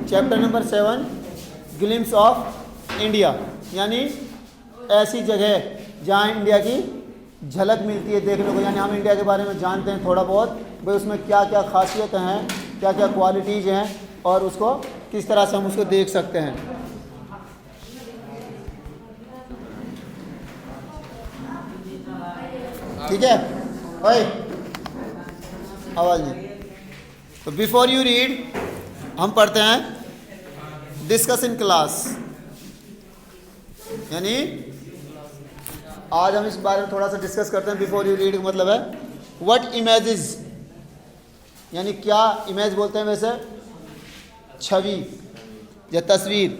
Chapter number 7 glimpse of India, यानी ऐसी जगह जहाँ इंडिया की झलक मिलती है देखने को, यानी हम इंडिया के बारे में जानते हैं थोड़ा बहुत, भाई उसमें क्या क्या खासियतें हैं, क्या क्या क्वालिटीज़ हैं और उसको किस तरह से हम उसको देख सकते हैं। ठीक है भाई, आवाज़ नहीं। तो बिफोर यू रीड हम पढ़ते हैं डिस्कस इन क्लास, यानी आज हम इस बारे में थोड़ा सा डिस्कस करते हैं। बिफोर यू रीड का मतलब है व्हाट इमेजेस, यानी क्या इमेज बोलते हैं वैसे, छवि या तस्वीर,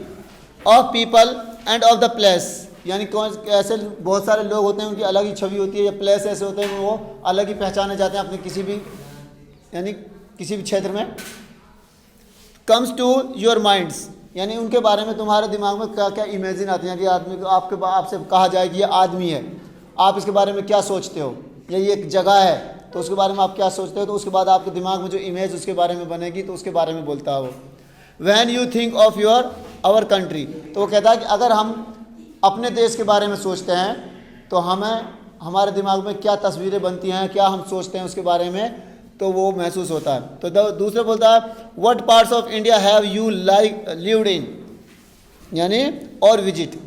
of people end of the place, यानी कौन ऐसे बहुत सारे लोग होते हैं उनकी अलग ही छवि होती है, या प्लेस ऐसे होते हैं वो अलग ही पहचाने जाते हैं अपने किसी भी, यानी किसी भी क्षेत्र में। कम्स टू योर माइंड्स, यानी उनके बारे में तुम्हारे दिमाग में क्या क्या इमेजिन आते हैं, कि आदमी को आपसे कहा जाए कि ये आदमी है, आप इसके बारे में क्या सोचते हो, या ये एक जगह है तो उसके बारे में आप क्या सोचते हो, तो उसके बाद आपके दिमाग में जो इमेज उसके बारे में बनेगी तो उसके बारे में बोलता है वो। When you think of your our country, तो वो कहता है कि अगर हम अपने देश के बारे में सोचते हैं तो हमें हमारे दिमाग में क्या तस्वीरें बनती हैं, क्या हम सोचते हैं उसके बारे में, तो वो महसूस होता है। तो दूसरे बोलता है what parts of India have you like lived in, यानी और विजिट,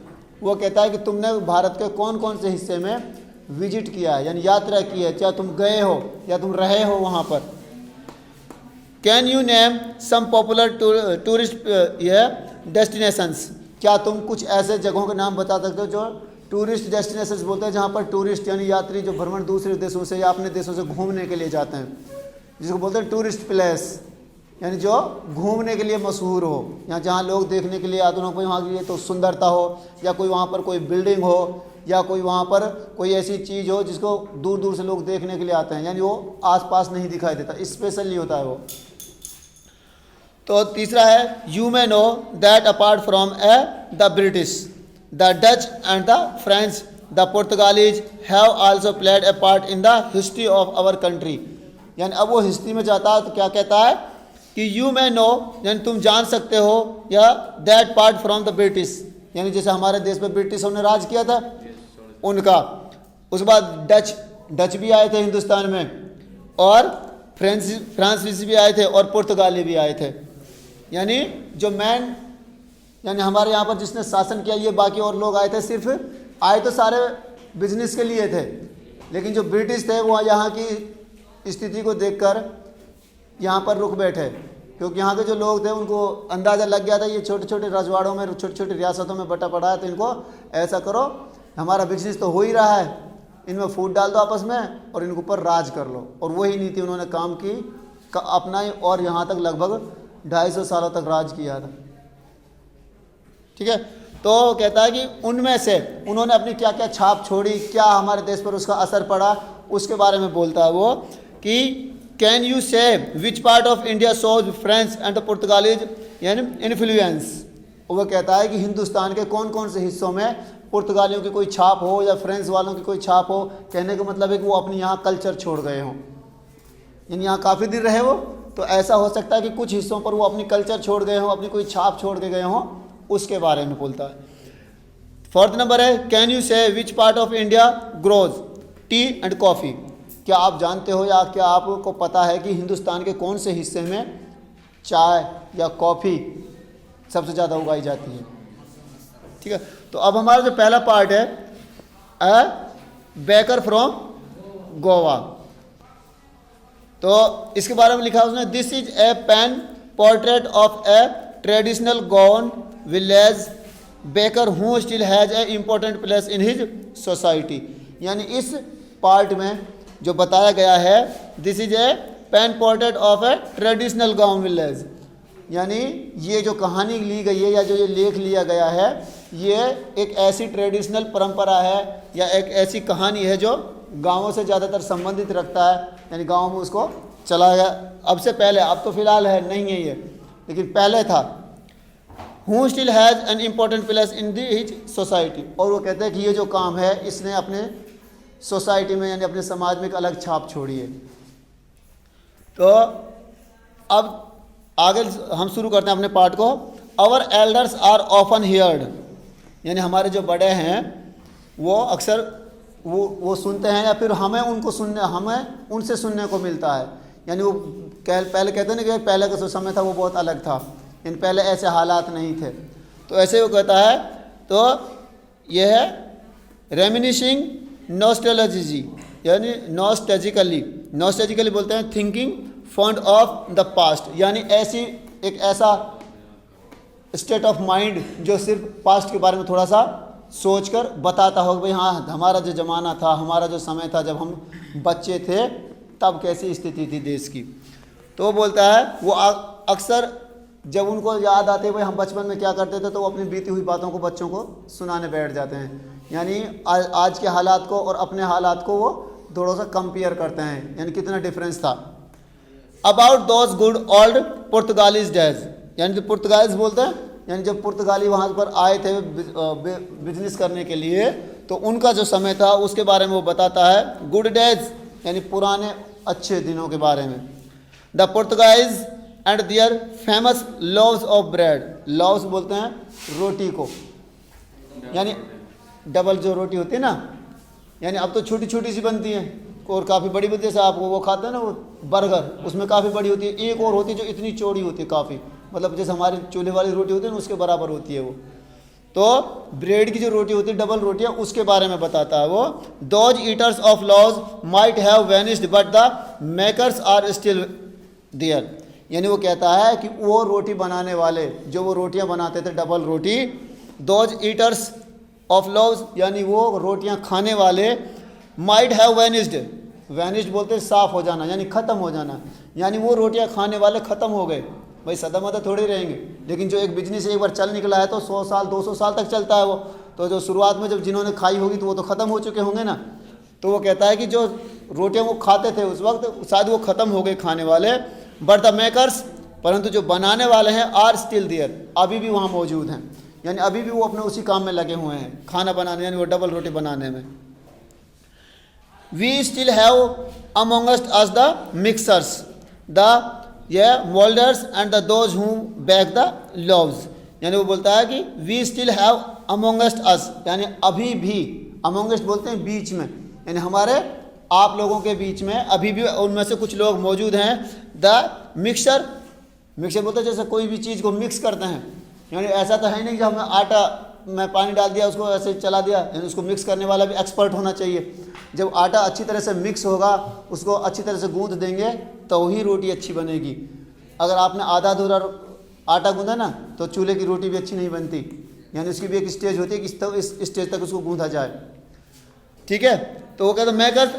वो कहता है कि तुमने भारत के कौन कौन से हिस्से में विजिट किया है, यानी यात्रा की है, चाहे तुम गए हो या तुम रहे हो वहाँ पर। Can you name some popular tourist destinations, क्या तुम कुछ ऐसे जगहों के नाम बता सकते हो जो टूरिस्ट डेस्टिनेशंस बोलते हैं, जहाँ पर टूरिस्ट यानी यात्री जो भ्रमण दूसरे देशों से या अपने देशों से घूमने के लिए जाते हैं, जिसको बोलते हैं टूरिस्ट प्लेस, यानी जो घूमने के लिए मशहूर हो, या जहाँ लोग देखने के लिए आते हो, कोई वहाँ के लिए तो सुंदरता हो, या कोई वहाँ पर कोई बिल्डिंग हो, या कोई वहाँ पर कोई ऐसी चीज़ हो जिसको दूर दूर से लोग देखने के लिए आते हैं, यानी वो आसपास नहीं दिखाई देता, स्पेशली होता है वो। तो तीसरा है you may know that apart from the British, the Dutch and the French, the Portuguese have also played a part in the history of our country, यानी अब वो हिस्ट्री में जाता है तो क्या कहता है कि यू मे नो, यानी तुम जान सकते हो, या that part from the British, यानी जैसे हमारे देश पर ब्रिटिशों ने राज किया था उनका, उसके बाद डच भी आए थे हिंदुस्तान में, और फ्रांसीसी भी आए थे, और पुर्तगाली भी आए थे, यानी जो मैन, यानी हमारे यहाँ पर जिसने शासन किया ये बाकी और लोग आए थे, सिर्फ आए तो सारे बिजनेस के लिए थे, लेकिन जो ब्रिटिश थे वो यहाँ की स्थिति को देखकर यहाँ पर रुक बैठे, क्योंकि यहाँ के जो लोग थे उनको अंदाज़ा लग गया था ये छोटे छोटे रजवाड़ों में, छोटी छोटी रियासतों में बटा पड़ा है, तो इनको ऐसा करो, हमारा बिजनेस तो हो ही रहा है, इनमें फूट डाल दो आपस में और इनके ऊपर राज कर लो। और वही नीति उन्होंने काम की अपनाई, और यहाँ तक लगभग 250 सालों तक राज किया था। ठीक है, तो कहता है कि उनमें से उन्होंने अपनी क्या क्या छाप छोड़ी, क्या हमारे देश पर उसका असर पड़ा, उसके बारे में बोलता है वो कि can you say which part of India shows French and the Portuguese यानी इन्फ्लुएंस, वो कहता है कि हिंदुस्तान के कौन कौन से हिस्सों में पुर्तगालियों की कोई छाप हो या फ्रेंच वालों की कोई छाप हो, कहने का मतलब है कि वो अपनी यहाँ कल्चर छोड़ गए हों, यानी यहाँ काफ़ी दिन रहे वो, तो ऐसा हो सकता है कि कुछ हिस्सों पर वो अपनी कल्चर छोड़ गए हों, अपनी कोई छाप छोड़ के गए हों, उसके बारे में बोलता है। फोर्थ नंबर है can you say which part of India grows T and coffee, क्या आप जानते हो या क्या आपको पता है कि हिंदुस्तान के कौन से हिस्से में चाय या कॉफ़ी सबसे ज़्यादा उगाई जाती है। ठीक है, तो अब हमारा जो पहला पार्ट है अ बेकर फ्रॉम गोवा, तो इसके बारे में लिखा उसने this is a pen portrait of a traditional Goan village baker who still has a important place in his society, यानी इस पार्ट में जो बताया गया है this is a pen portrait of a traditional गाँव विलेज, यानी ये जो कहानी ली गई है या जो ये लेख लिया गया है ये एक ऐसी ट्रेडिशनल परंपरा है या एक ऐसी कहानी है जो गाँवों से ज़्यादातर संबंधित रखता है, यानी गाँव में उसको चला गया अब से पहले, अब तो फिलहाल है नहीं है ये, लेकिन पहले था। Who still has an important place in the his society, और वो कहते हैं कि ये जो काम है इसने अपने सोसाइटी में यानी अपने समाज में एक अलग छाप छोड़ी है। तो अब आगे हम शुरू करते हैं अपने पार्ट को। Our elders are often heard, यानी हमारे जो बड़े हैं वो अक्सर वो सुनते हैं, या फिर हमें उनसे सुनने को मिलता है। यानी वो पहले कहते हैं ना कि पहले का जो समय था वो बहुत अलग था, यानी पहले ऐसे हालात नहीं थे। तो ऐसे वो कहता है, तो यह है रेमिनिशिंग नॉस्टैल्जी, यानी नॉस्टैल्जिकली बोलते हैं thinking fond of the past, यानी ऐसा स्टेट ऑफ माइंड जो सिर्फ पास्ट के बारे में थोड़ा सा सोचकर बताता हो कि भाई हाँ, हमारा जो ज़माना था, हमारा जो समय था जब हम बच्चे थे, तब कैसी स्थिति थी देश की। तो वो बोलता है वो अक्सर जब उनको याद आते भाई हम बचपन में क्या करते थे, तो वो अपनी बीती हुई बातों को बच्चों को सुनाने बैठ जाते हैं। यानी आज के हालात को और अपने हालात को वो थोड़ा सा कंपेयर करते हैं, यानी कितना डिफरेंस था। About those good old Portuguese days, यानी जो पुर्तगालीज बोलते हैं, यानी जब पुर्तगाली वहाँ पर आए थे बिजनेस करने के लिए, तो उनका जो समय था उसके बारे में वो बताता है। गुड डेज यानी पुराने अच्छे दिनों के बारे में। The Portuguese and their famous loaves of bread, loaves बोलते हैं रोटी को, यानी डबल जो रोटी होती है ना, यानी अब तो छोटी छोटी सी बनती है और काफ़ी बड़ी बनती है। जैसे आप वो खाते हैं ना वो बर्गर, उसमें काफ़ी बड़ी होती है, एक और होती है जो इतनी चौड़ी होती है काफ़ी, मतलब जैसे हमारी चूल्हे वाली रोटी होती है ना उसके बराबर होती है वो। तो ब्रेड की जो रोटी होती है डबल रोटी है, उसके बारे में बताता है वो। Those eaters of loaves might have vanished but the makers are still there, यानी वो कहता है कि वो रोटी बनाने वाले जो वो रोटियां बनाते थे डबल रोटी, दोज ईटर्स ऑफ लॉज यानी वो रोटियां खाने वाले, माइट हैव वैनिश्ड, वैनिश्ड बोलते हैं साफ हो जाना, यानी ख़त्म हो जाना, यानी वो रोटियां खाने वाले ख़त्म हो गए। भाई सदा मदा थोड़े रहेंगे, लेकिन जो एक बिजनेस एक बार चल निकला है तो 100 साल 200 साल तक चलता है वो। तो जो शुरुआत में जब जिन्होंने खाई होगी तो वो तो ख़त्म हो चुके होंगे ना। तो वो कहता है कि जो रोटियां वो खाते थे उस वक्त शायद वो ख़त्म हो गए खाने वाले, बट द मेकर्स, परंतु जो बनाने वाले हैं, आर स्टिल देयर, अभी भी वहाँ मौजूद हैं, यानी अभी भी वो अपने उसी काम में लगे हुए हैं, खाना बनाने यानी वो डबल रोटी बनाने में। We still have amongst us the mixers the moulders and the those who bake the loaves, यानी वो बोलता है कि we still have amongst us, यानी अभी भी, अमोंगस्ट बोलते हैं बीच में, यानी हमारे आप लोगों के बीच में अभी भी उनमें से कुछ लोग मौजूद हैं। द मिक्सर बोलते हैं जैसे कोई भी चीज़ को मिक्स करते हैं, यानी ऐसा तो है नहीं कि हमने आटा में पानी डाल दिया उसको ऐसे चला दिया, यानी उसको मिक्स करने वाला भी एक्सपर्ट होना चाहिए। जब आटा अच्छी तरह से मिक्स होगा, उसको अच्छी तरह से गूंथ देंगे तो ही रोटी अच्छी बनेगी। अगर आपने आधा अधूरा आटा गूंधा ना तो चूल्हे की रोटी भी अच्छी नहीं बनती, यानी उसकी भी एक स्टेज होती है कि इस स्टेज तक उसको गूंथा जाए। ठीक है, तो वो कहते हैं मेकर्स,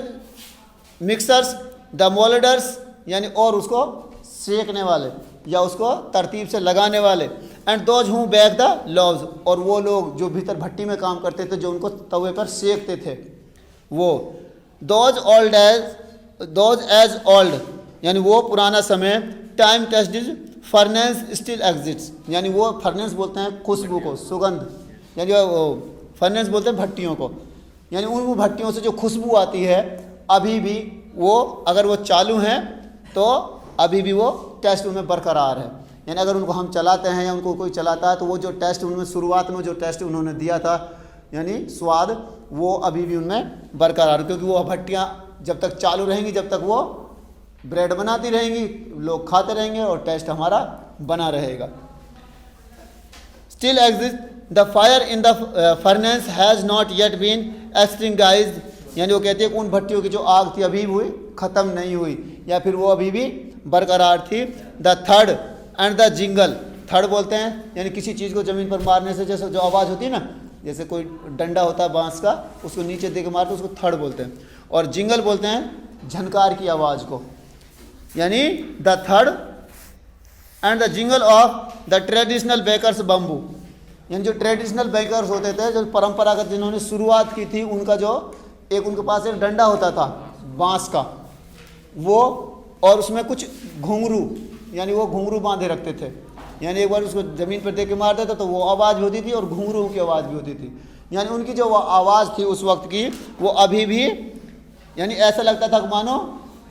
मिक्सर्स, द मोल्डर्स, यानी और उसको सेकने वाले या उसको तरतीब से लगाने वाले, एंड दोज हूँ बैक द लव्स, और वो लोग जो भीतर भट्टी में काम करते थे, जो उनको तवे पर सेकते थे वो। दोज एज ओल्ड, यानी वो पुराना समय, time tested furnace still exits, यानी वो फर्नेस बोलते हैं खुशबू को, सुगंध, यानी फर्नेस बोलते हैं भट्टियों को, यानी उन भट्टियों से जो खुशबू आती है अभी भी वो, अगर वो चालू हैं तो अभी भी वो टेस्ट उनमें बरकरार है। यानी अगर उनको हम चलाते हैं या उनको कोई चलाता है तो वो जो टेस्ट उनमें शुरुआत में जो टेस्ट उन्होंने दिया था, यानी स्वाद, वो अभी भी उनमें बरकरार, क्योंकि वो भट्टियाँ जब तक चालू रहेंगी, जब तक वो ब्रेड बनाती रहेंगी, लोग खाते रहेंगे और टेस्ट हमारा बना रहेगा। Still exist the fire in the furnace has not yet been extinguished, यानी वो कहते हैं कि उन भट्टियों की जो आग थी अभी हुई ख़त्म नहीं हुई, या फिर वो अभी भी बरकरार थी। द थर्ड एंड द जिंगल, थर्ड बोलते हैं यानी किसी चीज़ को ज़मीन पर मारने से जैसे जो आवाज़ होती है ना, जैसे कोई डंडा होता है बांस का, उसको नीचे दे के मारते उसको थर्ड बोलते हैं, और जिंगल बोलते हैं झनकार की आवाज़ को, यानी द थर्ड and the jingle of the traditional bakers bamboo, यानी जो ट्रेडिशनल बेकर्स होते थे, जो परंपरागत जिन्होंने शुरुआत की थी, उनका जो एक उनके पास एक डंडा होता था बांस का वो, और उसमें कुछ घुंघरू, यानी वो घुंघरू बांधे रखते थे, यानी एक बार उसको ज़मीन पर दे के मार देता तो वो आवाज़ भी होती थी और घुंघरू की आवाज़ भी होती थी, यानी उनकी जो आवाज़ थी उस वक्त की वो अभी भी, यानी ऐसा लगता था कि मानो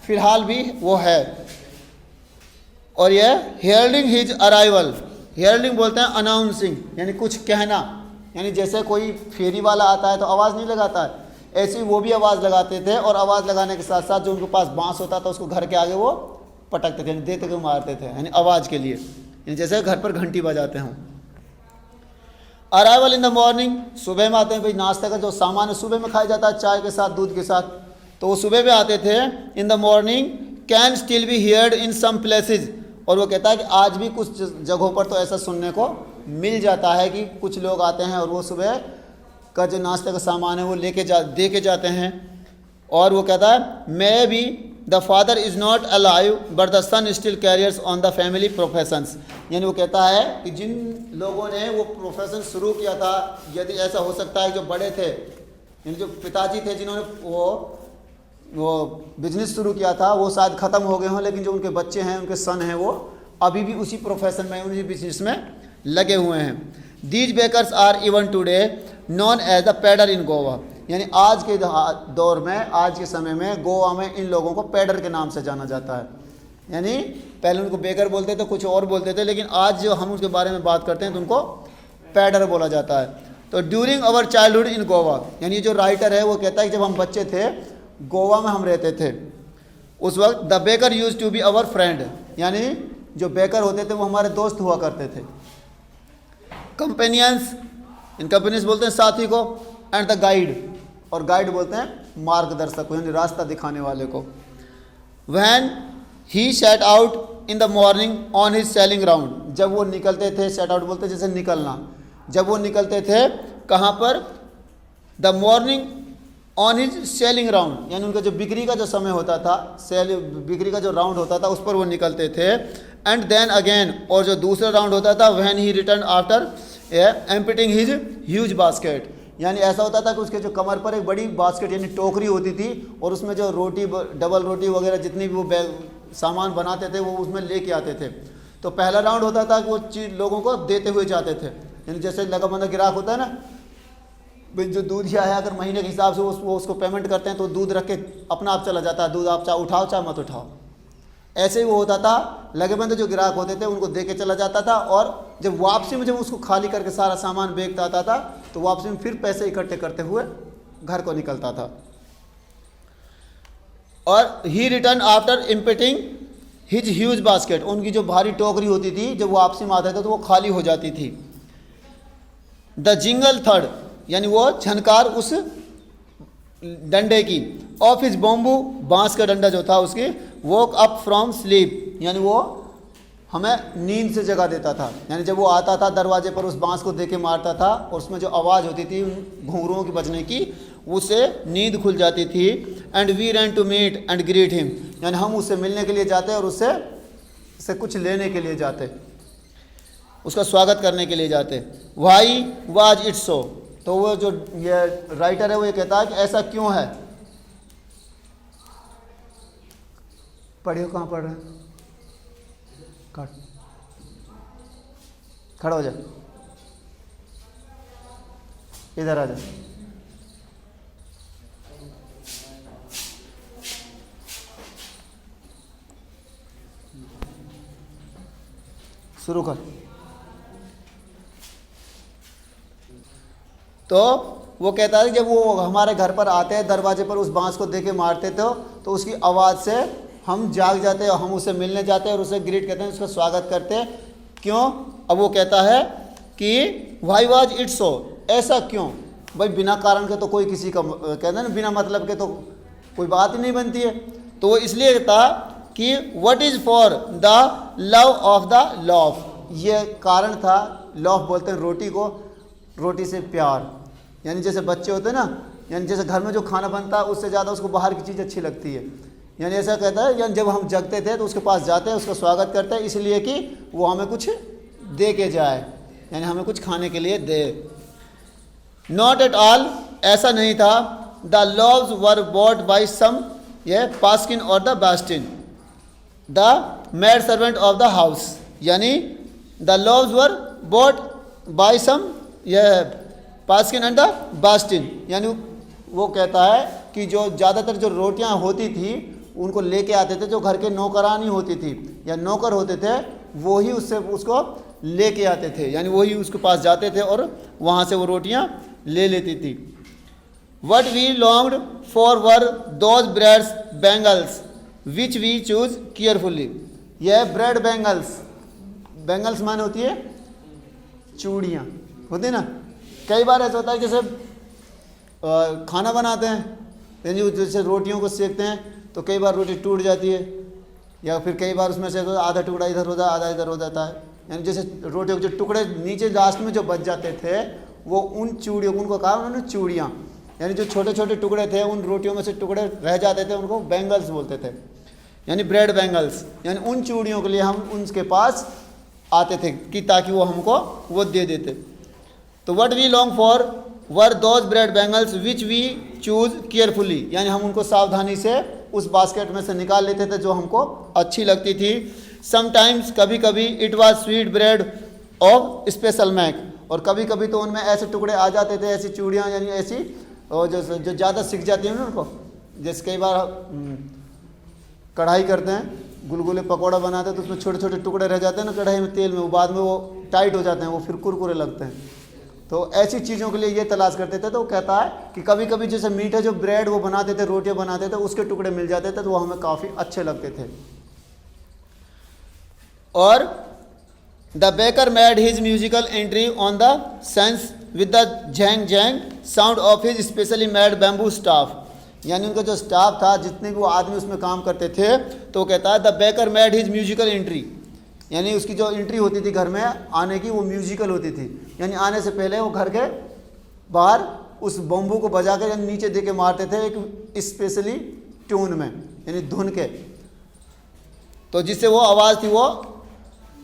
फिलहाल भी वो है। और ये हेयरलिंग हिज अराइवल, हेयरलिंग बोलते हैं अनाउंसिंग, यानी कुछ कहना, यानी जैसे कोई फेरी वाला आता है तो आवाज़ नहीं लगाता है, ऐसे ही वो भी आवाज़ लगाते थे, और आवाज़ लगाने के साथ साथ जो उनके पास बांस होता था उसको घर के आगे वो पटकते थे, देते के मारते थे, यानी आवाज़ के लिए, यानी जैसे घर पर घंटी बजाते हों। अराइवल इन द मॉर्निंग, सुबह में आते हैं भाई, नाश्ते का जो सामान है सुबह में खाया जाता है चाय के साथ, दूध के साथ, तो वो सुबह में आते थे। In the morning can still be heard in some places, और वो कहता है कि आज भी कुछ जगहों पर तो ऐसा सुनने को मिल जाता है कि कुछ लोग आते हैं और वो सुबह का जो नाश्ते का सामान है वो दे के जाते हैं। और वो कहता है may be the father is not alive but the son still carries on the family professions, यानी वो कहता है कि जिन लोगों ने वो प्रोफेशन शुरू किया था, यदि ऐसा हो सकता है जो बड़े थे, यानी जो पिताजी थे जिन्होंने वो बिजनेस शुरू किया था वो शायद ख़त्म हो गए हों, लेकिन जो उनके बच्चे हैं, उनके सन हैं, वो अभी भी उसी प्रोफेशन में, उसी बिजनेस में लगे हुए हैं। These bakers are even today known as the pader in Goa, यानी आज के दौर में, आज के समय में गोवा में इन लोगों को पैडर के नाम से जाना जाता है। यानी पहले उनको बेकर बोलते थे, कुछ और बोलते थे, लेकिन आज जो हम उसके बारे में बात करते हैं तो उनको पैडर बोला जाता है। तो during our childhood in Goa, यानी जो राइटर है वो कहता है कि जब हम बच्चे थे गोवा में हम रहते थे, उस वक्त the baker used to be our friend, यानी जो बेकर होते थे वो हमारे दोस्त हुआ करते थे। कंपेनियंस, इन कंपेनियंस बोलते हैं साथी को, एंड द गाइड, और गाइड बोलते हैं मार्गदर्शक को, यानी रास्ता दिखाने वाले को। When he set out in the morning on his selling round, जब वो निकलते थे, सेट आउट बोलते हैं जैसे निकलना, जब वो निकलते थे कहाँ पर, the morning on his selling round, यानी उनका जो बिक्री का जो समय होता था, बिक्री का जो राउंड होता था उस पर वो निकलते थे। एंड देन अगेन, और जो दूसरा राउंड होता था, when he return after emptying his huge basket, यानी ऐसा होता था कि उसके जो कमर पर एक बड़ी बास्केट यानी टोकरी होती थी, और उसमें जो रोटी, डबल रोटी वगैरह जितनी भी वो सामान बनाते थे वो उसमें लेके आते थे। तो पहला राउंड होता था कि वो चीज़ लोगों को देते हुए जाते थे, यानी जैसे लगा बंदा ग्राहक होता है ना, भाई जो दूध ही आया अगर महीने के हिसाब से वो उसको पेमेंट करते हैं तो दूध रख के अपना आप चला जाता है, दूध आप चाहे उठाओ चाहे मत उठाओ। ऐसे ही वो होता था, लगे बंदे जो ग्राहक होते थे उनको दे के चला जाता था, और जब वापसी में जब उसको खाली करके सारा सामान बेचता आता था तो वापसी में फिर पैसे इकट्ठे करते हुए घर को निकलता था। और he return after emptying his huge basket, उनकी जो भारी टोकरी होती थी जब वापसी में आते थे तो वो खाली हो जाती थी। द जिंगल थर्ड, यानी वो झनकार उस डंडे की, ऑफ हिज बॉम्बू, बांस का डंडा जो था उसकी, वोक अप फ्रॉम स्लीप, यानी वो हमें नींद से जगा देता था, यानी जब वो आता था दरवाजे पर उस बांस को देके मारता था और उसमें जो आवाज़ होती थी घुंघरुओं की बजने की, उससे नींद खुल जाती थी। And we ran to meet and greet him, यानी हम उससे मिलने के लिए जाते और उससे कुछ लेने के लिए जाते, उसका स्वागत करने के लिए जाते। वाई वाज इट सो, तो वो जो ये राइटर है वो ये कहता है कि ऐसा क्यों है। पढ़ियो, कहाँ पढ़ रहे हैं, खड़ा हो जा, इधर आ जा। शुरू कर। तो वो कहता है कि जब वो हमारे घर पर आते हैं दरवाजे पर उस बांस को देके मारते थे तो उसकी आवाज़ से हम जाग जाते हैं और हम उससे मिलने जाते हैं और उसे ग्रीट करते हैं, उसका स्वागत करते हैं। क्यों? अब वो कहता है कि वाई वाज इट सो, ऐसा क्यों भाई, बिना कारण के तो कोई किसी का, कहते हैं ना बिना मतलब के तो कोई बात ही नहीं बनती है। तो वो इसलिए कहता कि what is for the love of the loaf, ये कारण था। लॉफ बोलते हैं रोटी को, रोटी से प्यार, यानी जैसे बच्चे होते हैं ना, यानी जैसे घर में जो खाना बनता है उससे ज़्यादा उसको बाहर की चीज़ अच्छी लगती है, यानी ऐसा कहता है। यानी जब हम जगते थे तो उसके पास जाते हैं, उसका स्वागत करते हैं इसलिए कि वो हमें कुछ दे के जाए, यानी हमें कुछ खाने के लिए दे। नॉट एट ऑल, ऐसा नहीं था। The loaves were bought by some, ये पास्किन और द बास्टिन, the maid servant of the house, यानी the loaves were bought by some, यह पास्किन एंड द बास्टिन, यानी वो कहता है कि जो ज़्यादातर जो रोटियां होती थी उनको लेके आते थे, जो घर के नौकरानी होती थी या नौकर होते थे वो ही उससे उसको लेके आते थे, यानी वही उसके पास जाते थे और वहाँ से वो रोटियाँ ले लेती थी। What we longed for were those breads bangles which we choose carefully. यह ब्रेड बैंगल्स, बैंगल्स माने होती है चूड़ियाँ होती है ना। कई बार ऐसा होता है जैसे खाना बनाते हैं, यानी जैसे रोटियों को सेकते हैं तो कई बार रोटी टूट जाती है, या फिर कई बार उसमें से आधा टुकड़ा इधर होता है आधा इधर हो जाता है, यानी जैसे रोटियों के जो टुकड़े नीचे लास्ट में जो बच जाते थे वो उन चूड़ियों, उनको कहा उन्होंने चूड़ियाँ, यानी जो छोटे छोटे टुकड़े थे उन रोटियों में से टुकड़े रह जाते थे उनको बैंगल्स बोलते थे, यानी ब्रेड बैंगल्स। यानी उन चूड़ियों के लिए हम उनके पास आते थे कि ताकि वो हमको वो दे देते। तो what we long for were those bread bangles which we choose carefully, यानी हम उनको सावधानी से उस बास्केट में से निकाल लेते थे जो हमको अच्छी लगती थी। समटाइम्स, कभी कभी, it was sweet bread of special make, और कभी कभी तो उनमें ऐसे टुकड़े आ जाते थे, ऐसी चूड़ियाँ यानी ऐसी जो ज़्यादा सिक जाती हैं ना उनको, जैसे कई बार कढ़ाई करते हैं, गुलगुले पकौड़ा बनाते हैं तो उसमें छोटे छोटे टुकड़े रह जाते हैं ना कढ़ाई में तेल में, वो बाद में वो टाइट हो जाते हैं, वो फिर कुरकुरे लगते हैं। तो ऐसी चीज़ों के लिए ये तलाश करते थे। तो वो कहता है कि कभी कभी जैसे मीठे जो ब्रेड वो बनाते थे, रोटियां बनाते थे, उसके टुकड़े मिल जाते थे तो वो हमें काफ़ी अच्छे लगते थे। और the baker made his musical entry on the sense with the Zhang Zhang sound of his specially made bamboo staff, यानी उनका जो स्टाफ था, जितने भी वो आदमी उसमें काम करते थे, तो कहता है the baker made his musical entry, यानी उसकी जो एंट्री होती थी घर में आने की वो म्यूजिकल होती थी, यानी आने से पहले वो घर के बाहर उस बम्बू को बजा कर यानी नीचे दे के मारते थे एक स्पेशली ट्यून में, यानी धुन के, तो जिससे वो आवाज़ थी वो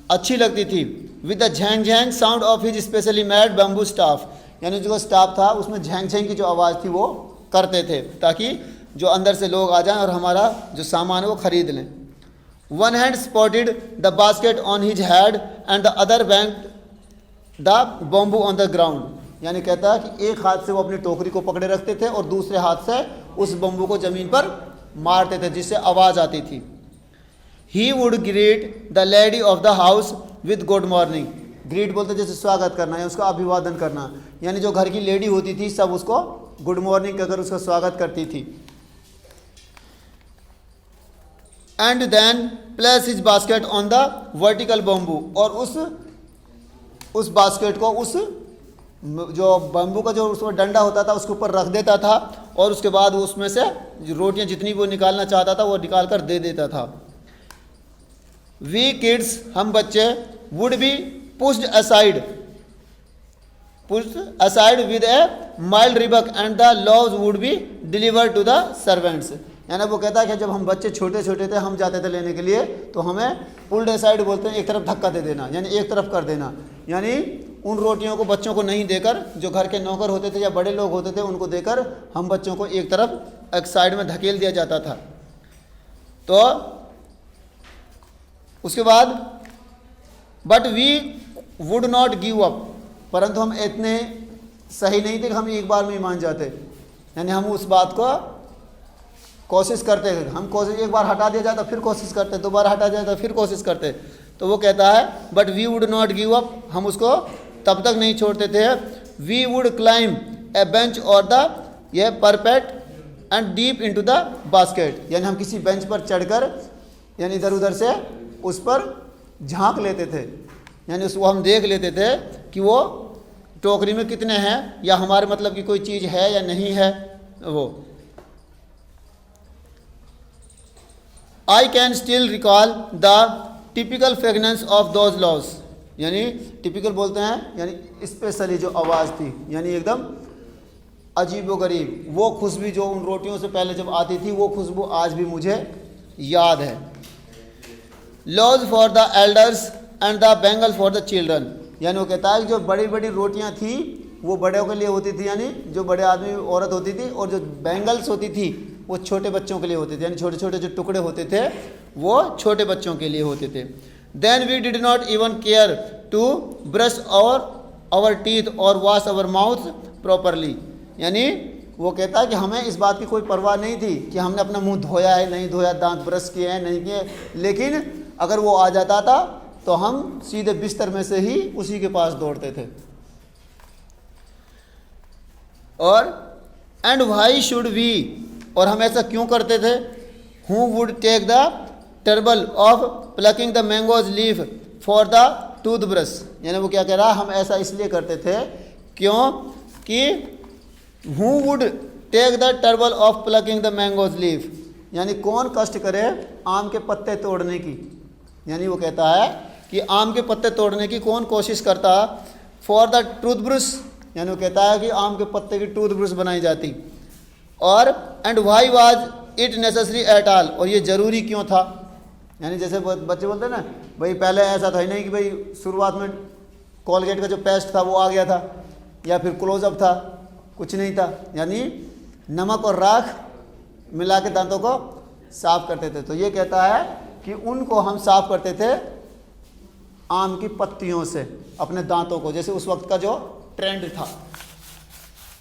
अच्छी लगती थी। With the Zhang Zhang sound of his specially made bamboo staff, यानी जो स्टाफ था उसमें झैंग झैंग की जो आवाज़ थी वो करते थे ताकि जो अंदर से लोग आ जाएं और हमारा जो सामान है वो खरीद लें। One hand supported the basket on his head and the other banged the bamboo on the ground, यानी कहता है कि एक हाथ से वो अपनी टोकरी को पकड़े रखते थे और दूसरे हाथ से उस बम्बू को ज़मीन पर मारते थे जिससे आवाज़ आती थी। He would greet the lady of the house with good morning, greet बोलते जैसे स्वागत करना या उसका अभिवादन करना, यानी जो घर की लेडी होती थी सब उसको गुड मॉर्निंग कहकर उसका स्वागत करती थी। And then place his basket on the vertical bamboo, और उस बास्केट को उस जो बम्बू का जो उसमें डंडा होता था उसके ऊपर रख देता था, और उसके बाद उसमें से रोटियां जितनी वो निकालना चाहता था वो निकाल कर दे देता था। वी किड्स, हम बच्चे, would be pushed aside with a mild rebuke and the loaves would be delivered to the servants, यानी वो कहता है कि जब हम बच्चे छोटे छोटे थे हम जाते थे लेने के लिए तो हमें पुल्ड असाइड बोलते हैं, एक तरफ धक्का दे देना, यानी एक तरफ कर देना, यानी उन रोटियों को बच्चों को नहीं देकर जो घर के नौकर होते थे या बड़े लोग होते थे उनको देकर हम बच्चों को एक तरफ एक साइड में धकेल दिया जाता था। तो उसके बाद but we would not give up, परंतु हम इतने सही नहीं थे कि हम एक बार में ही मान जाते, यानी हम उस बात को कोशिश करते थे। हम कोशिश एक बार हटा दिया जाता फिर कोशिश करते, दोबारा हटा दिया जाता फिर कोशिश करते। तो वो कहता है but we would not give up, हम उसको तब तक नहीं छोड़ते थे। We would climb a bench or the ये parapet and deep into the basket, यानी हम किसी बेंच पर चढ़कर यानी इधर उधर से उस पर झांक लेते थे, यानी उसको हम देख लेते थे कि वो टोकरी में कितने हैं या हमारे मतलब की कोई चीज़ है या नहीं है। वो I can still recall the typical fragrance of those loaves, यानी टिपिकल बोलते हैं यानी स्पेशली जो आवाज़ थी, यानी एकदम अजीबोगरीब वो खुशबू जो उन रोटियों से पहले जब आती थी वो खुशबू आज भी मुझे याद है। Loaves for the elders and the bangle for the children, यानी वो कहता है कि जो बड़ी बड़ी रोटियां थी वो बड़ों के लिए होती थी, यानी जो बड़े आदमी औरत होती थी, और जो बैंगल्स होती थी वो छोटे बच्चों के लिए होते थे, यानी छोटे छोटे जो टुकड़े होते थे वो छोटे बच्चों के लिए होते थे। Then we did not even care to brush our teeth और वॉश आवर माउथ प्रॉपरली, यानी वो कहता है कि हमें इस बात की कोई परवाह नहीं थी कि हमने अपना मुंह धोया है नहीं धोया, दांत ब्रश किए हैं नहीं किए, लेकिन अगर वो आ जाता था तो हम सीधे बिस्तर में से ही उसी के पास दौड़ते थे। और एंड वाई शुड वी, और हम ऐसा क्यों करते थे? Who would take the trouble of plucking the mangoes leaf for the toothbrush, यानी वो क्या कह रहा है, हम ऐसा इसलिए करते थे क्यों कि who would take the trouble of plucking the mangoes leaf, यानी कौन कष्ट करे आम के पत्ते तोड़ने की, यानी वो कहता है कि आम के पत्ते तोड़ने की कौन कोशिश करता फॉर द टूथब्रश, यानी वो कहता है कि आम के पत्ते की टूथब्रश बनाई जाती। और and why was it necessary at all, और ये ज़रूरी क्यों था, यानी जैसे बच्चे बोलते हैं ना भाई पहले ऐसा था ही नहीं कि भाई शुरुआत में कॉलगेट का जो पेस्ट था वो आ गया था या फिर क्लोजअप था, कुछ नहीं था, यानी नमक और राख मिला के दांतों को साफ करते थे। तो ये कहता है कि उनको हम साफ करते थे आम की पत्तियों से अपने दांतों को, जैसे उस वक्त का जो ट्रेंड था।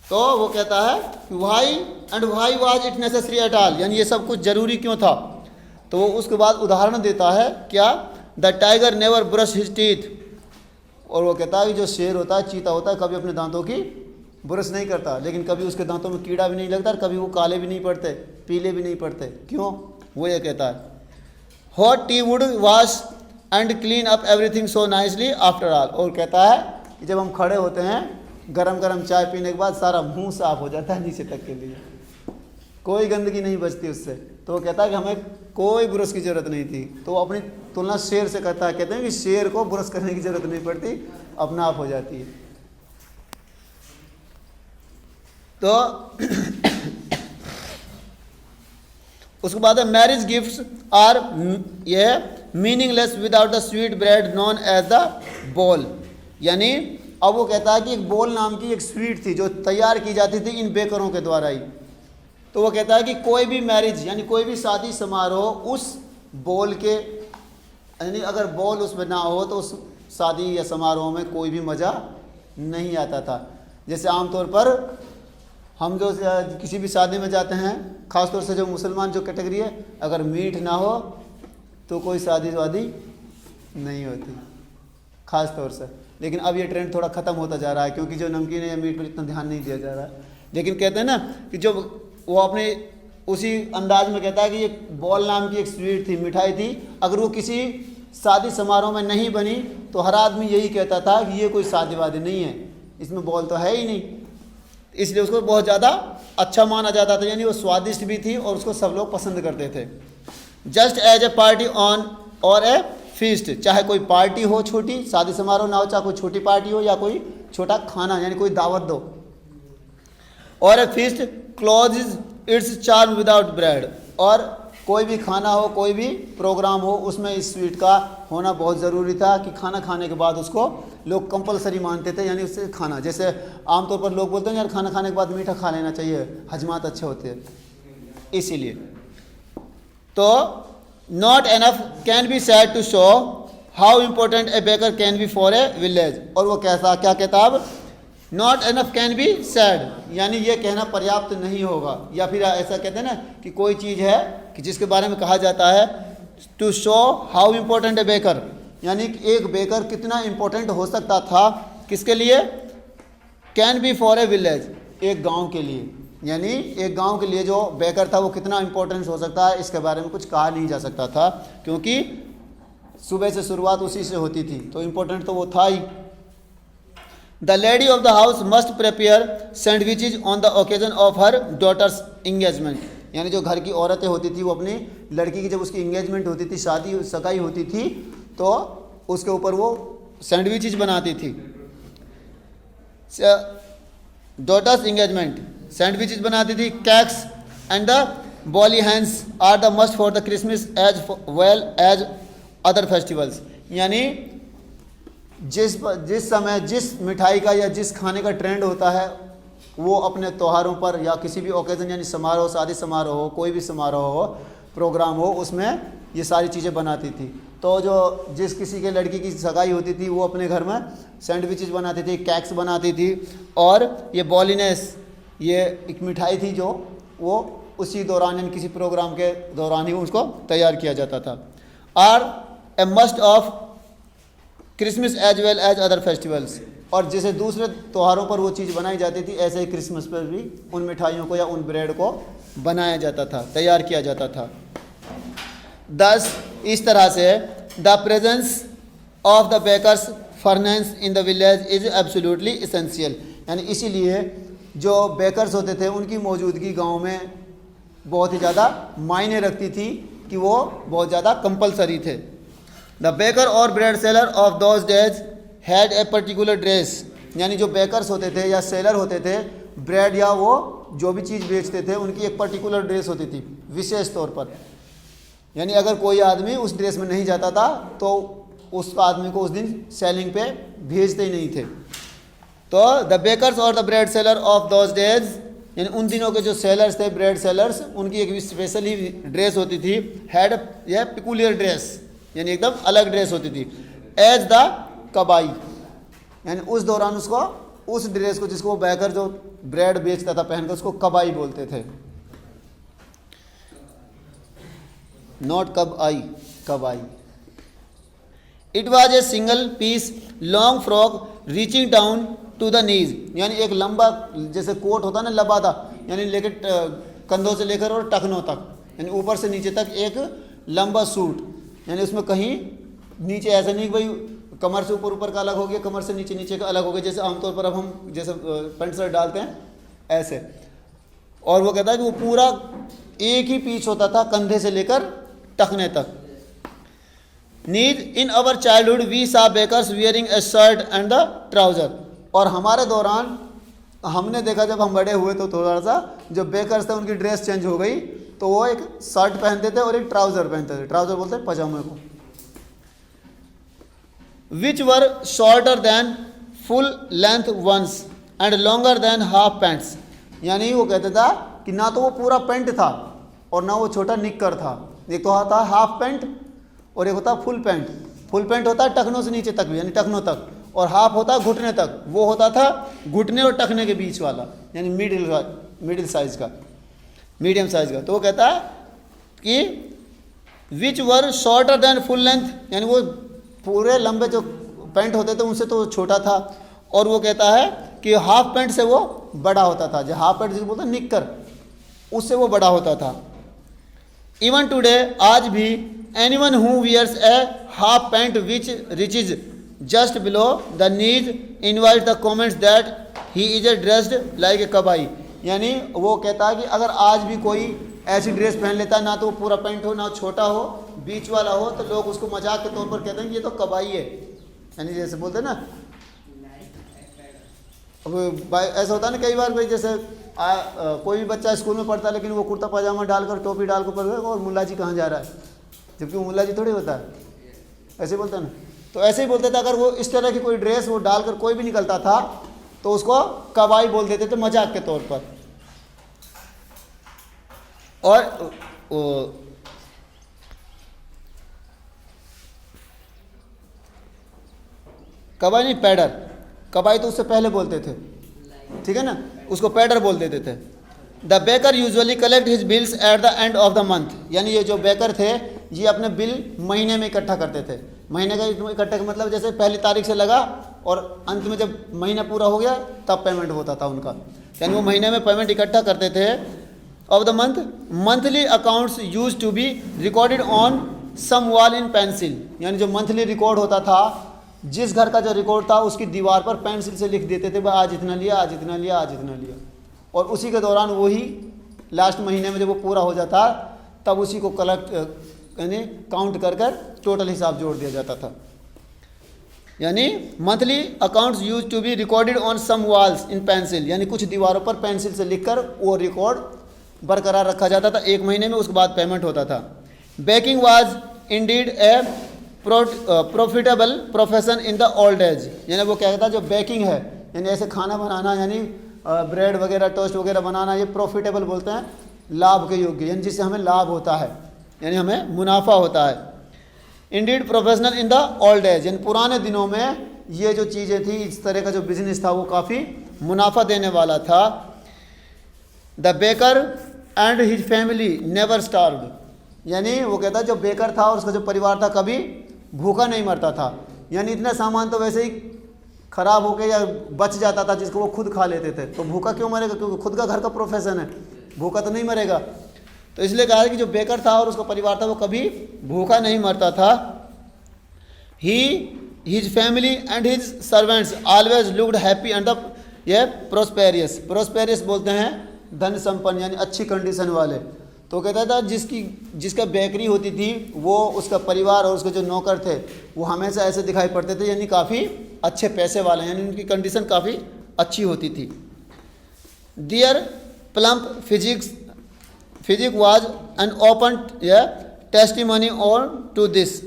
तो वो कहता है कि why and why was it necessary at all, यानी ये सब कुछ जरूरी क्यों था। तो वो उसके बाद उदाहरण देता है क्या, the tiger never brush his teeth, और वो कहता है कि जो शेर होता है, चीता होता है, कभी अपने दांतों की ब्रश नहीं करता, लेकिन कभी उसके दांतों में कीड़ा भी नहीं लगता, कभी वो काले भी नहीं पड़ते, पीले भी नहीं पड़ते, क्यों? वो ये कहता है hot T would wash and clean up everything so nicely after all, और कहता है कि जब हम खड़े होते हैं गरम गरम चाय पीने के बाद सारा मुंह साफ हो जाता है नीचे तक के लिए, कोई गंदगी नहीं बचती उससे। तो वो कहता है कि हमें कोई ब्रश की ज़रूरत नहीं थी। तो वो अपनी तुलना शेर से करता है, कहते हैं कि शेर को ब्रश करने की ज़रूरत नहीं पड़ती, अपना आप हो जाती है। तो उसके बाद है मैरिज गिफ्ट्स आर ये meaningless without the sweet bread known as the bol, यानी अब वो कहता है कि एक बोल नाम की एक स्वीट थी जो तैयार की जाती थी इन बेकरों के द्वारा ही। तो वो कहता है कि कोई भी मैरिज यानी कोई भी शादी समारोह उस बोल के, यानी अगर बोल उसमें ना हो तो उस शादी या समारोह में कोई भी मज़ा नहीं आता था। जैसे आमतौर पर हम जो किसी भी शादी में जाते हैं, ख़ासतौर से जो मुसलमान जो कैटेगरी है, अगर मीठ ना हो तो कोई शादी वादी नहीं होती ख़ास तौर से। लेकिन अब ये ट्रेंड थोड़ा ख़त्म होता जा रहा है क्योंकि जो नमकीन है या मीठ पर इतना ध्यान नहीं दिया जा रहा है। लेकिन कहते हैं ना कि जो वो अपने उसी अंदाज में कहता है कि ये बॉल नाम की एक स्वीट थी, मिठाई थी, अगर वो किसी शादी समारोह में नहीं बनी तो हर आदमी यही कहता था कि ये कोई शादी वादी नहीं है, इसमें बॉल तो है ही नहीं, इसलिए उसको बहुत ज़्यादा अच्छा माना जाता था, यानी वो स्वादिष्ट भी थी और उसको सब लोग पसंद करते थे। Just as a party on और ए फीस्ट, चाहे कोई पार्टी हो छोटी, शादी समारोह ना हो, चाहे कोई छोटी पार्टी हो या कोई छोटा खाना यानी कोई दावत दो, और a feast close its charm without bread, और कोई भी खाना हो कोई भी प्रोग्राम हो उसमें इस स्वीट का होना बहुत ज़रूरी था कि खाना खाने के बाद उसको लोग कंपलसरी मानते थे, यानी उससे खाना, जैसे आमतौर पर लोग बोलते हैं यार खाना खाने के बाद मीठा खा लेना चाहिए, हजमात अच्छे होते हैं, इसीलिए। तो not enough can be said to show how important a baker can be for a village, और वो कैसा क्या कहता अब, not enough can be said, यानी ये कहना पर्याप्त नहीं होगा, या फिर ऐसा कहते हैं ना कि कोई चीज़ है कि जिसके बारे में कहा जाता है to show how important a baker, यानी कि एक बेकर कितना इम्पोर्टेंट हो सकता था, किसके लिए, can be for a village, एक गांव के लिए, यानी एक गांव के लिए जो बेकर था वो कितना इम्पोर्टेंट हो सकता है, इसके बारे में कुछ कहा नहीं जा सकता था, क्योंकि सुबह से शुरुआत उसी से होती थी, तो इम्पोर्टेंट तो वो था ही। The lady of the house must prepare sandwiches on the occasion of her daughter's engagement, यानी जो घर की औरतें होती थी वो अपनी लड़की की जब उसकी इंगेजमेंट होती थी, शादी सगाई होती थी, तो उसके ऊपर वो सैंडविचेज बनाती थी, डॉटर्स इंगेजमेंट सैंडविचेज बनाती थी। कैक्स एंड द बॉली हैंड्स are the must for the Christmas as well as other festivals, यानी जिस समय जिस मिठाई का या जिस खाने का ट्रेंड होता है वो अपने त्योहारों पर या किसी भी ओकेजन यानी समारोह, शादी समारोह हो, कोई भी समारोह हो, प्रोग्राम हो, उसमें ये सारी चीज़ें बनाती थी। तो जो जिस किसी के लड़की की सगाई होती थी वो अपने घर में सैंडविचेज बनाती थी, कैक्स बनाती थी, और ये बॉलिनेस ये एक मिठाई थी जो वो उसी दौरान यानी किसी प्रोग्राम के दौरान ही उसको तैयार किया जाता था। Are a must of Christmas as well as other festivals, और जैसे दूसरे त्योहारों पर वो चीज़ बनाई जाती थी ऐसे ही क्रिसमस पर भी उन मिठाइयों को या उन ब्रेड को बनाया जाता था, तैयार किया जाता था। दस इस तरह से the presence of the baker's furnace in the village is absolutely essential, यानी इसीलिए जो बेकर्स होते थे उनकी मौजूदगी गांव में बहुत ही ज़्यादा मायने रखती थी, कि वो बहुत ज़्यादा कंपलसरी थे। द बेकर और bread seller of those days had a particular dress, यानी जो बेकर्स होते थे या सेलर होते थे ब्रेड या वो जो भी चीज़ बेचते थे उनकी एक पर्टिकुलर ड्रेस होती थी विशेष तौर पर, यानी अगर कोई आदमी उस ड्रेस में नहीं जाता था तो उस आदमी को उस दिन सेलिंग पे भेजते ही नहीं थे। तो द बेकर्स और the bread seller of those days, यानी उन दिनों के जो सेलर्स थे ब्रेड सेलर्स, उनकी एक स्पेशल ही ड्रेस होती थी, हैड यह पिकुलियर ड्रेस, यानी एकदम अलग ड्रेस होती थी। एज द कबाई, यानी उस दौरान उसको उस ड्रेस को जिसको बेकर जो ब्रेड बेचता था पहनकर उसको कबाई बोलते थे, not kabai, kabai. It was a single piece long frock reaching down to the knees, यानी एक लंबा जैसे कोट होता ना लबादा, यानी लेकर कंधों से लेकर और टखनों तक, यानी ऊपर से नीचे तक एक लंबा सूट, यानी उसमें कहीं नीचे ऐसा नहीं कि भाई कमर से ऊपर ऊपर का अलग हो गया, कमर से नीचे नीचे का अलग हो गया, जैसे आमतौर पर अब हम जैसे पैंट शर्ट डालते हैं ऐसे। और वो कहता है कि वो पूरा एक ही पीस होता था कंधे से लेकर टखने तक। Need in our childhood we saw bakers wearing a shirt and the trouser, और हमारे दौरान हमने देखा जब हम बड़े हुए तो थोड़ा सा जो बेकर्स थे उनकी ड्रेस चेंज हो गई, तो वो एक शर्ट पहनते थे और एक ट्राउजर पहनते थे, ट्राउजर बोलते हैं पजामे को, which were shorter than full length ones and longer than half pants, यानी वो कहते था कि ना तो वो पूरा पैंट था और ना वो छोटा निक्कर था, एक तो आता है हाफ पैंट और एक होता है फुल पैंट। फुल पैंट होता है टखनों से नीचे तक भी, यानी टखनों तक, और हाफ होता है घुटने तक, वो होता था घुटने और टखने के बीच वाला, यानी मिडिल साइज का, मीडियम साइज का। तो वो कहता है कि विच were shorter than full length, यानी वो पूरे लंबे जो पैंट होते थे उनसे तो छोटा था, और वो कहता है कि हाफ पैंट से वो बड़ा होता था, जो हाफ पैंट जिसको बोलते हैं निक्कर, उससे वो बड़ा होता था। इवन टुडे आज भी anyone who wears a half pant which reaches just below the knees invite the comments that he is a dressed like a kabai, यानी वो कहता है कि अगर आज भी कोई ऐसी ड्रेस पहन लेता है, ना तो वो पूरा पैंट हो ना छोटा हो, बीच वाला हो, तो लोग उसको मजाक के तौर पर कहते हैं कि ये तो कबाई है, यानी जैसे बोलते हैं ना ऐसा होता है ना कई बार भाई, जैसे कोई भी बच्चा स्कूल में पढ़ता है लेकिन वो कुर्ता पजामा डालकर टोपी डाल कर पढ़ रहा है और मुल्ला जी कहाँ जा रहा है, जबकि वो मुल्ला जी थोड़ी होता है, ऐसे बोलता है ना। तो ऐसे ही बोलते थे, अगर वो इस तरह की कोई ड्रेस वो डालकर कोई भी निकलता था तो उसको कबाई बोल देते थे मजाक के तौर पर। और कबाई नहीं, पैडर, कबाई तो उससे पहले बोलते थे, ठीक है ना, उसको पैडर बोल देते थे। The baker usually collect his bills at the end of the month, यानी ये जो बेकर थे ये अपने बिल महीने में इकट्ठा करते थे। महीने का इकट्ठा का मतलब जैसे पहली तारीख से लगा और अंत में जब महीना पूरा हो गया तब पेमेंट होता था उनका, यानी वो महीने में पेमेंट इकट्ठा करते थे of the month. Monthly accounts used to be recorded on some wall in pencil, यानी जो मंथली रिकॉर्ड होता था, जिस घर का जो रिकॉर्ड था उसकी दीवार पर पेंसिल से लिख देते थे भाई आज इतना लिया, आज इतना लिया, आज इतना लिया, और उसी के दौरान वही लास्ट महीने में जब वो पूरा हो जाता तब उसी को कलेक्ट यानी काउंट कर कर टोटल हिसाब जोड़ दिया जाता था। यानी monthly accounts used to be recorded on some walls in pencil, यानी कुछ दीवारों पर पेंसिल से लिखकर वो रिकॉर्ड बरकरार रखा जाता था एक महीने में, उसके बाद पेमेंट होता था। Baking was Indeed A profitable profession in the old age, यानी वो क्या कहता है जो बेकिंग है यानी ऐसे खाना बनाना, यानी ब्रेड वगैरह टोस्ट वगैरह बनाना, ये प्रॉफिटेबल बोलते हैं, लाभ के योग्य, यानी जिससे हमें लाभ होता है, यानी हमें मुनाफा होता है। Indeed professional in the old age, यानी पुराने दिनों में ये जो चीज़ें थी, इस तरह का जो बिजनेस था वो काफ़ी मुनाफा देने वाला था। The baker and his family never starved, यानी वो कहता है जो बेकर था और उसका जो परिवार था कभी भूखा नहीं मरता था। यानी इतना सामान तो वैसे ही खराब होके या बच जाता था जिसको वो खुद खा लेते थे, तो भूखा क्यों मरेगा, क्योंकि खुद का घर का प्रोफेशन है, भूखा तो नहीं मरेगा। तो इसलिए कहा है कि जो बेकर था और उसका परिवार था वो कभी भूखा नहीं मरता था। He his family and his servants always looked happy and the ये प्रोस्पेरियस, प्रोस्पेरियस बोलते हैं धन संपन्न यानी अच्छी कंडीशन वाले। तो कहता था जिसका बेकरी होती थी वो उसका परिवार और उसके जो नौकर थे वो हमेशा ऐसे दिखाई पड़ते थे, यानी काफ़ी अच्छे पैसे वाले, यानी उनकी कंडीशन काफ़ी अच्छी होती थी। Their plump physique was an open testimony on to this.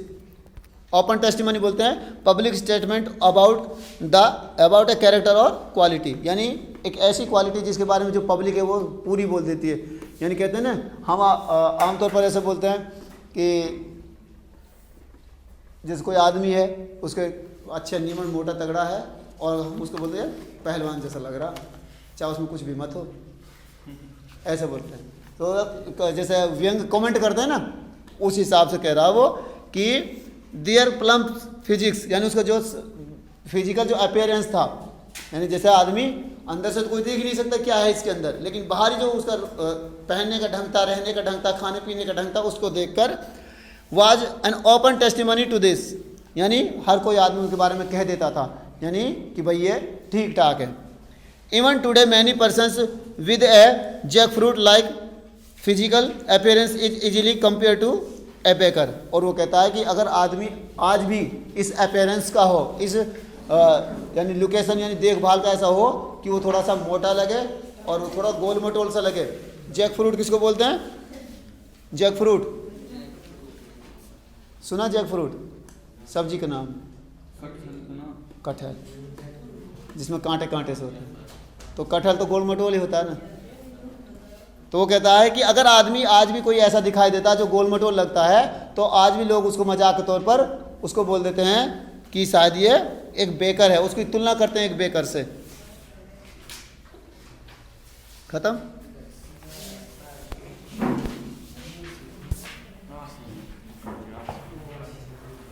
Open testimony बोलते हैं public statement about a character or quality, यानी एक ऐसी क्वालिटी जिसके बारे में जो पब्लिक है वो पूरी बोल देती है। यानी कहते हैं ना, हम आमतौर पर ऐसे बोलते हैं कि जैसे कोई आदमी है उसके अच्छा नीमन मोटा तगड़ा है और हम उसको बोलते हैं पहलवान जैसा लग रहा, चाहे उसमें कुछ भी मत हो, ऐसे बोलते हैं। तो जैसे व्यंग कमेंट करते हैं ना, उस हिसाब से कह रहा वो कि दियर प्लम्प फिजिक्स, यानी उसका जो फिजिकल जो अपीयरेंस था, यानी जैसे आदमी अंदर से तो कोई देख ही नहीं सकता क्या है इसके अंदर, लेकिन बाहरी जो उसका पहनने का ढंग था, रहने का ढंग था, खाने पीने का ढंग था, उसको देखकर was an open testimony to this, यानी हर कोई आदमी उनके बारे में कह देता था, यानी कि भाई ये ठीक ठाक है। Even today many persons with a jack fruit like physical appearance is easily compare to a baker. और वो कहता है कि अगर आदमी आज भी इस अपीयरेंस का हो, इस यानी लोकेशन यानी देखभाल का ऐसा हो कि वो थोड़ा सा मोटा लगे और वो थोड़ा गोल मटोल सा लगे। जैक फ्रूट किसको बोलते हैं? जैक फ्रूट सुना? जैक फ्रूट सब्जी का नाम, कटहल, जिसमें कांटे कांटे से होते हैं। तो कटहल तो गोल मटोल ही होता है ना। तो वो कहता है कि अगर आदमी आज भी कोई ऐसा दिखाई देता है जो गोल मटोल लगता है, तो आज भी लोग उसको मजाक के तौर पर उसको बोल देते हैं कि शायद ये एक बेकर है, उसकी तुलना करते हैं एक बेकर से। खत्म।